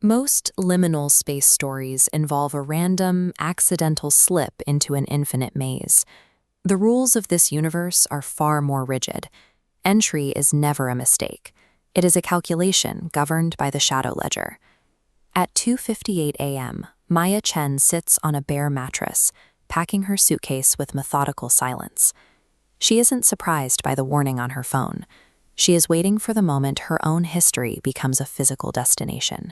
Most liminal space stories involve a random, accidental slip into an infinite maze. The rules of this universe are far more rigid. Entry is never a mistake. It is a calculation governed by the shadow ledger. At 2:58 a.m., Maya Chen sits on a bare mattress, packing her suitcase with methodical silence. She isn't surprised by the warning on her phone. She is waiting for the moment her own history becomes a physical destination.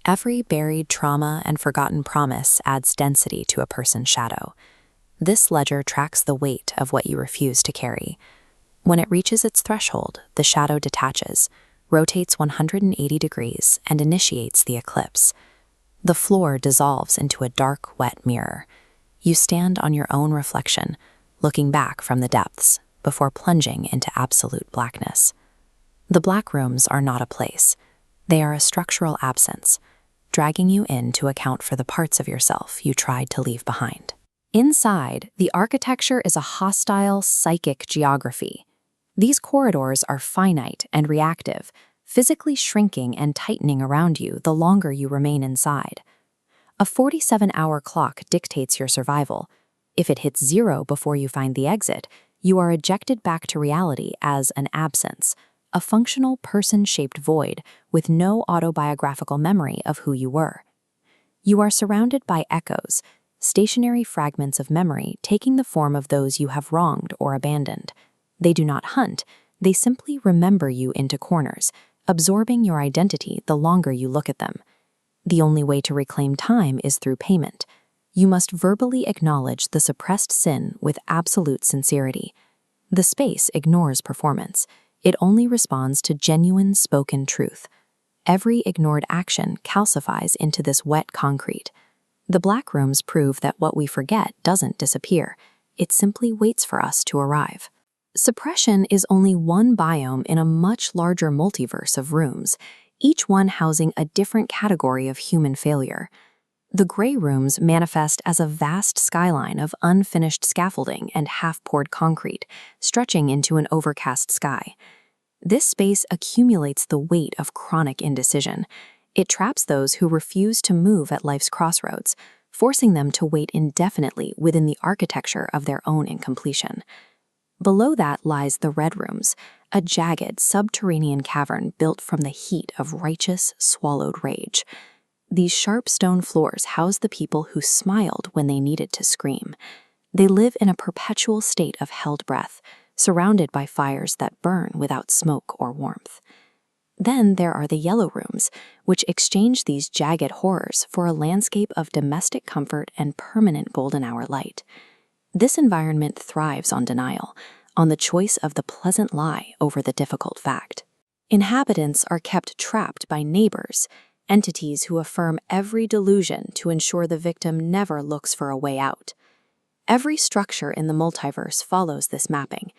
Every buried trauma and forgotten promise adds density to a person's shadow. This ledger tracks the weight of what you refuse to carry. When it reaches its threshold, the shadow detaches, rotates 180 degrees, and initiates the eclipse. The floor dissolves into a dark, wet mirror. You stand on your own reflection, looking back from the depths, before plunging into absolute blackness. The black rooms are not a place. They are a structural absence, dragging you in to account for the parts of yourself you tried to leave behind. Inside, the architecture is a hostile, psychic geography. These corridors are finite and reactive, physically shrinking and tightening around you the longer you remain inside. A 47-hour clock dictates your survival. If it hits 0 before you find the exit, you are ejected back to reality as an absence, a functional person-shaped void with no autobiographical memory of who you were. You are surrounded by echoes, stationary fragments of memory taking the form of those you have wronged or abandoned. They do not hunt, they simply remember you into corners, absorbing your identity the longer you look at them. The only way to reclaim time is through payment. You must verbally acknowledge the suppressed sin with absolute sincerity. The space ignores performance. It only responds to genuine spoken truth. Every ignored action calcifies into this wet concrete. The black rooms prove that what we forget doesn't disappear. It simply waits for us to arrive. Suppression is only one biome in a much larger multiverse of rooms, each one housing a different category of human failure. The gray rooms manifest as a vast skyline of unfinished scaffolding and half-poured concrete, stretching into an overcast sky. This space accumulates the weight of chronic indecision. It traps those who refuse to move at life's crossroads, forcing them to wait indefinitely within the architecture of their own incompletion. Below that lies the red rooms, a jagged, subterranean cavern built from the heat of righteous, swallowed rage. These sharp stone floors house the people who smiled when they needed to scream. They live in a perpetual state of held breath, surrounded by fires that burn without smoke or warmth. Then there are the yellow rooms, which exchange these jagged horrors for a landscape of domestic comfort and permanent golden hour light. This environment thrives on denial, on the choice of the pleasant lie over the difficult fact. Inhabitants are kept trapped by neighbors, entities who affirm every delusion to ensure the victim never looks for a way out. Every structure in the multiverse follows this mapping.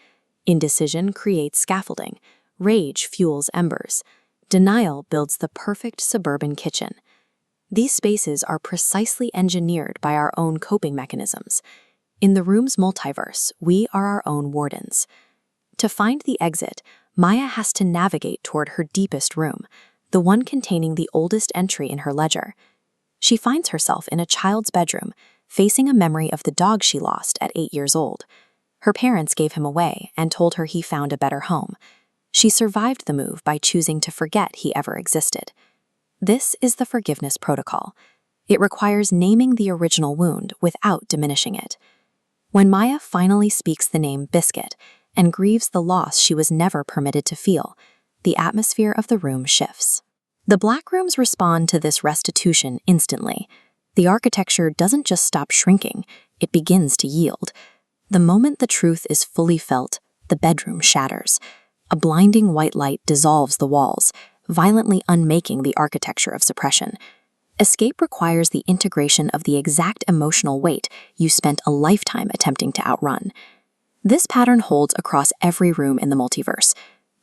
Indecision creates scaffolding, rage fuels embers, denial builds the perfect suburban kitchen. These spaces are precisely engineered by our own coping mechanisms. In the room's multiverse, we are our own wardens. To find the exit, Maya has to navigate toward her deepest room, the one containing the oldest entry in her ledger. She finds herself in a child's bedroom, facing a memory of the dog she lost at 8 years old. Her parents gave him away and told her he found a better home. She survived the move by choosing to forget he ever existed. This is the forgiveness protocol. It requires naming the original wound without diminishing it. When Maya finally speaks the name Biscuit and grieves the loss she was never permitted to feel, the atmosphere of the room shifts. The black rooms respond to this restitution instantly. The architecture doesn't just stop shrinking, it begins to yield. The moment the truth is fully felt, the bedroom shatters. A blinding white light dissolves the walls, violently unmaking the architecture of suppression. Escape requires the integration of the exact emotional weight you spent a lifetime attempting to outrun. This pattern holds across every room in the multiverse.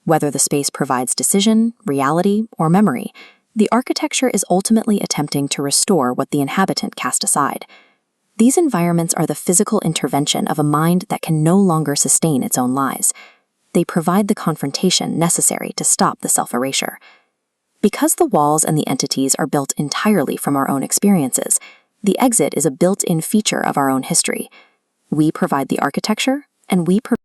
Whether the space provides decision, reality, or memory, the architecture is ultimately attempting to restore what the inhabitant cast aside. These environments are the physical intervention of a mind that can no longer sustain its own lies. They provide the confrontation necessary to stop the self-erasure. Because the walls and the entities are built entirely from our own experiences, the exit is a built-in feature of our own history. We provide the architecture, and we provide